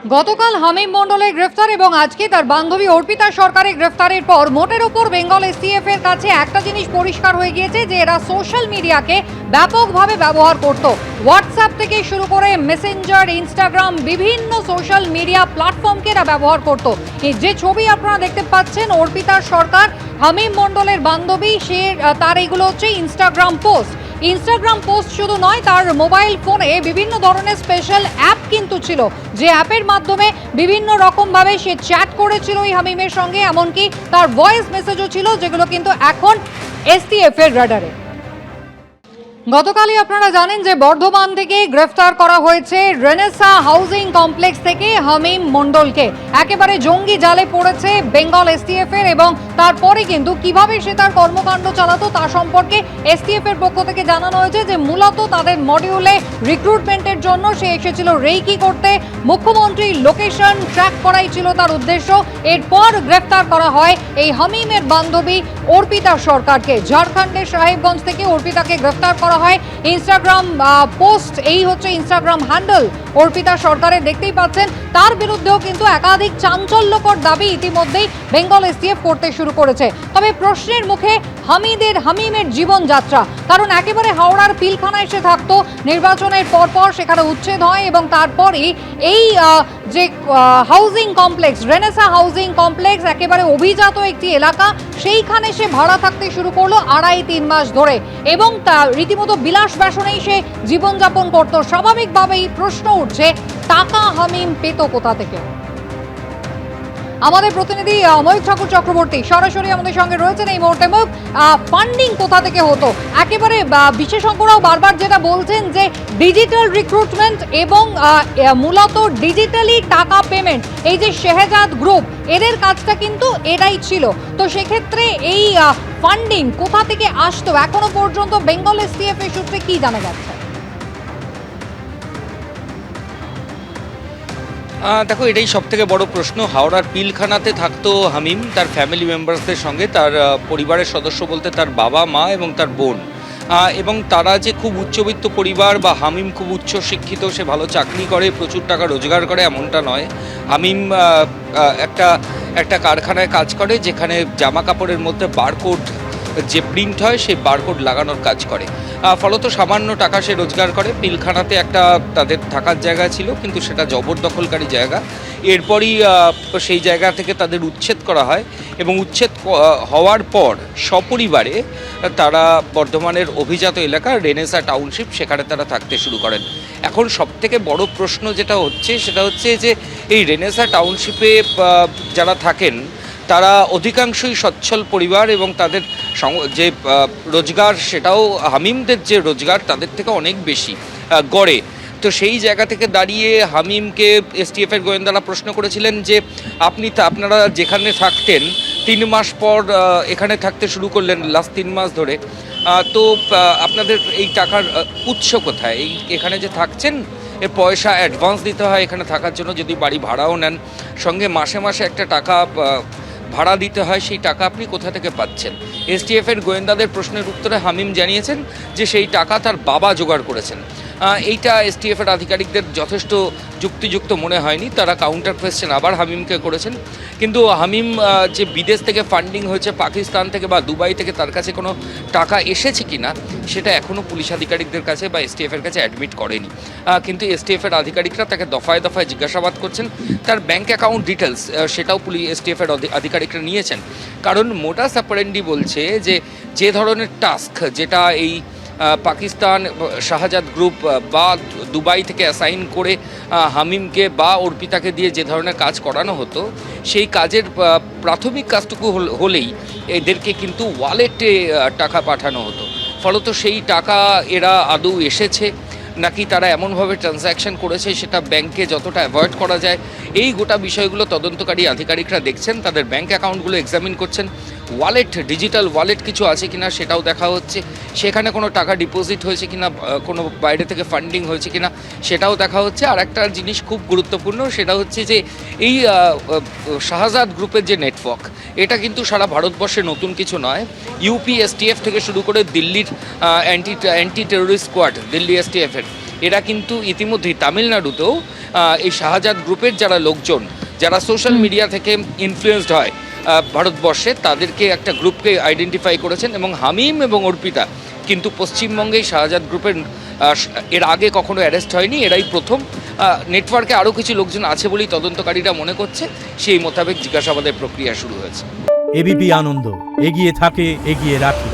গতকাল হামিম মণ্ডলের গ্রেফতার এবং আজকে তার বান্ধবী অর্পিতা সরকারের গ্রেফতারের পর মোটের ওপর বেঙ্গল এসটিএফ এর কাছে একটা জিনিস পরিষ্কার হয়ে গিয়েছে যে এরা সোশ্যাল মিডিয়াকে ব্যাপকভাবে ব্যবহার করত। হোয়াটসঅ্যাপ থেকে শুরু করে মেসেঞ্জার, ইনস্টাগ্রাম, বিভিন্ন সোশ্যাল মিডিয়া প্ল্যাটফর্মকে এরা ব্যবহার করত। এই যে ছবি আপনারা দেখতে পাচ্ছেন অর্পিতা সরকার হামিম মণ্ডলের বান্ধবী, তার এগুলো হচ্ছে ইনস্টাগ্রাম পোস্ট শুধু নয়, তার মোবাইল ফোনে বিভিন্ন ধরনের স্পেশাল অ্যাপ কিন্তু ছিল, যে অ্যাপের মাধ্যমে বিভিন্ন রকমভাবে সে চ্যাট করেছিল এই হামিমের সঙ্গে, এমনকি তার ভয়েস মেসেজও ছিল, যেগুলো কিন্তু এখন এসটিএফ এর রাডারে। গতকালই আপনারা জানেন যে বর্ধমান থেকে গ্রেফতার করা হয়েছে রেনেসা হাউজিং কমপ্লেক্স থেকে হামিম মণ্ডলকে। একেবারে জঙ্গি জালে পড়েছে বেঙ্গল এসটিএফ এর, এবং তারপরে কিন্তু কিভাবে সে তার কর্মকাণ্ড চালাতো তা সম্পর্কে এসটিএফ এর পক্ষ থেকে জানানো হয়েছে যে মূলত তাদের মডিউলে রিক্রুটমেন্টের জন্য সে এসেছিল রেইকি করতে। মুখ্যমন্ত্রীর লোকেশন ট্র্যাক করাই ছিল তার উদ্দেশ্য। এরপর গ্রেফতার করা হয় এই হামিমের বান্ধবী অর্পিতা সরকারকে। ঝাড়খণ্ডের সাহেবগঞ্জ থেকে অর্পিতাকে গ্রেফতার করা হয়। ইনস্টাগ্রাম পোস্ট, এই হচ্ছে ইনস্টাগ্রাম হ্যান্ডেল অর্পিতা সরকারের, দেখতেই পাচ্ছেন। তার বিরুদ্ধেও কিন্তু একাধিক চাঞ্চল্যকর দাবি ইতিমধ্যেই বেঙ্গল এসটিএফ করতে শুরু করেছে। তবে প্রশ্নের মুখে হামিমের জীবনযাত্রা, কারণ একেবারে হাওড়ার পিলখানায় সে থাকতো। নির্বাচনের পরপর সেখানে উচ্ছেদ হয় এবং তারপরই এই যে housing complex, Renaissance housing complex, একেবারে অভিজাত একটি এলাকা, সেইখানে সে ভাড়া থাকতে শুরু করলো 2.5-3 মাস ধরে, এবং তা রীতিমতো বিলাস ব্যাসনেই সে জীবনযাপন করত। স্বাভাবিকভাবেই প্রশ্ন উঠছে, টাকা হামিম পেত কোথা থেকে? আমাদের প্রতিনিধি ময়ূক ঠাকুর চক্রবর্তী সরাসরি আমাদের সঙ্গে রয়েছেন এই মুহূর্তে। ময়ূক, ফান্ডিং কোথা থেকে হতো? একেবারে বিশেষজ্ঞরাও বারবার যেটা বলছেন যে ডিজিটাল রিক্রুটমেন্ট এবং মূলত ডিজিটালি টাকা পেমেন্ট, এই যে শেহজাদ গ্রুপ, এদের কাজটা কিন্তু এরাই ছিল। তো সেক্ষেত্রে এই ফান্ডিং কোথা থেকে আসতো এখনো পর্যন্ত বেঙ্গল এসটিএফ এর সূত্রে কি জানা যাচ্ছে? দেখো, এটাই সব থেকে বড় প্রশ্ন। হাওড়ার পিলখানাতে থাকতো হামিম তার ফ্যামিলি মেম্বার্সদের সঙ্গে। তার পরিবারের সদস্য বলতে তার বাবা, মা এবং তার বোন, এবং তারা যে খুব উচ্চবিত্ত পরিবার বা হামিম খুব উচ্চ শিক্ষিত, সে ভালো চাকরি করে, প্রচুর টাকা রোজগার করে, এমনটা নয়। হামিম একটা কারখানায় কাজ করে, যেখানে জামা কাপড়ের মধ্যে বারকোড যে প্রিন্ট হয় সেই বারকোড লাগানোর কাজ করে। ফলত সামান্য টাকা সে রোজগার করে। পিলখানাতে একটা তাদের থাকার জায়গা ছিল, কিন্তু সেটা জবরদখলকারী জায়গা। এরপরই সেই জায়গা থেকে তাদের উচ্ছেদ করা হয়, এবং উচ্ছেদ হওয়ার পর সপরিবারে তারা বর্ধমানের অভিজাত এলাকা রেনেসা টাউনশিপ, সেখানে তারা থাকতে শুরু করেন। এখন সবথেকে বড় প্রশ্ন যেটা হচ্ছে সেটা হচ্ছে যে এই রেনেসা টাউনশিপে যারা থাকেন তারা অধিকাংশই সচ্ছল পরিবার, এবং তাদের যে রোজগার সেটাও হামিমদের যে রোজগার তাদের থেকে অনেক বেশি গড়ে। তো সেই জায়গা থেকে দাঁড়িয়ে হামিমকে এসটিএফের গোয়েন্দারা প্রশ্ন করেছিলেন যে আপনারা যেখানে থাকতেন 3 মাস পর এখানে থাকতে শুরু করলেন, লাস্ট 3 মাস ধরে, তো আপনাদের এই টাকার উৎস কোথায়? এখানে যে থাকছেন এর পয়সা অ্যাডভান্স দিতে হয় এখানে থাকার জন্য, যদি বাড়ি ভাড়াও নেন সঙ্গে মাসে মাসে একটা টাকা ভাড়া দিতে হয়, সেই টাকা আপনি কোথা থেকে পাচ্ছেন? এসটিএফের গোয়েন্দাদের প্রশ্নের উত্তরে হামিম জানিয়েছেন যে সেই টাকা তার বাবা জোগাড় করেছেন। এইটা এসটিএফের আধিকারিকদের যথেষ্ট যুক্তিযুক্ত মনে হয়নি। তারা কাউন্টার কোয়েশ্চেন আবার হামিমকে করেছেন, কিন্তু হামিম যে বিদেশ থেকে ফান্ডিং হয়েছে, পাকিস্তান থেকে বা দুবাই থেকে তার কাছে কোনো টাকা এসেছে কি না সেটা এখনও পুলিশ আধিকারিকদের কাছে বা এসটিএফের কাছে অ্যাডমিট করেনি। কিন্তু এসটিএফের আধিকারিকরা তাকে দফায় দফায় জিজ্ঞাসাবাদ করছেন। তার ব্যাঙ্ক অ্যাকাউন্ট ডিটেলস সেটাও এসটিএফের আধিকারিকরা নিয়েছেন, কারণ মোটাস অপারেন্ডি বলছে যে ধরনের টাস্ক যেটা এই পাকিস্তান শাহজাদ গ্রুপ বা দুবাই থেকে অ্যাসাইন করে হামিমকে বা অর্পিতাকে দিয়ে যে ধরনের কাজ করানো হতো, সেই কাজের প্রাথমিক কাজটুকু হলেই এদেরকে কিন্তু ওয়ালেটে টাকা পাঠানো হতো। ফলত সেই টাকা এরা আদৌ এসেছে নাকি তারা এমনভাবে ট্রানজ্যাকশন করেছে সেটা ব্যাংকে যতটা অ্যাভয়েড করা যায়, এই গোটা বিষয়গুলো তদন্তকারী আধিকারিকরা দেখছেন। তাদের ব্যাংক অ্যাকাউন্টগুলো এক্সামিন করছেন, ওয়ালেট, ডিজিটাল ওয়ালেট কিছু আছে কিনা সেটাও দেখা হচ্ছে, সেখানে কোনো টাকা ডিপোজিট হয়েছে কিনা, কোনো বাইরে থেকে ফান্ডিং হয়েছে কিনা সেটাও দেখা হচ্ছে। আর একটা জিনিস খুব গুরুত্বপূর্ণ, সেটা হচ্ছে যে এই শাহজাদ গ্রুপের যে নেটওয়ার্ক, এটা কিন্তু সারা ভারতবর্ষে নতুন কিছু নয়। ইউপি এসটিএফ থেকে শুরু করে দিল্লির অ্যান্টি টেরোরিস্ট স্কোয়াড, দিল্লি এসটিএফের, এরা কিন্তু ইতিমধ্যেই তামিলনাড়ুতেও এই শাহজাদ গ্রুপের যারা লোকজন, যারা সোশ্যাল মিডিয়া থেকে ইনফ্লুয়েসড হয় ভারতবর্ষে, তাদেরকে একটা গ্রুপকে আইডেন্টিফাই করেছেন। এবং হামিম এবং অর্পিতা কিন্তু পশ্চিমবঙ্গেই শাহজাদ গ্রুপের এর আগে কখনো অ্যারেস্ট হয়নি, এরাই প্রথম। নেটওয়ার্কে আরও কিছু লোকজন আছে বলেই তদন্তকারীরা মনে করছে, সেই মোতাবেক জিজ্ঞাসাবাদের প্রক্রিয়া শুরু হয়েছে। এবিপি আনন্দ, এগিয়ে থাকে, এগিয়ে রাখে।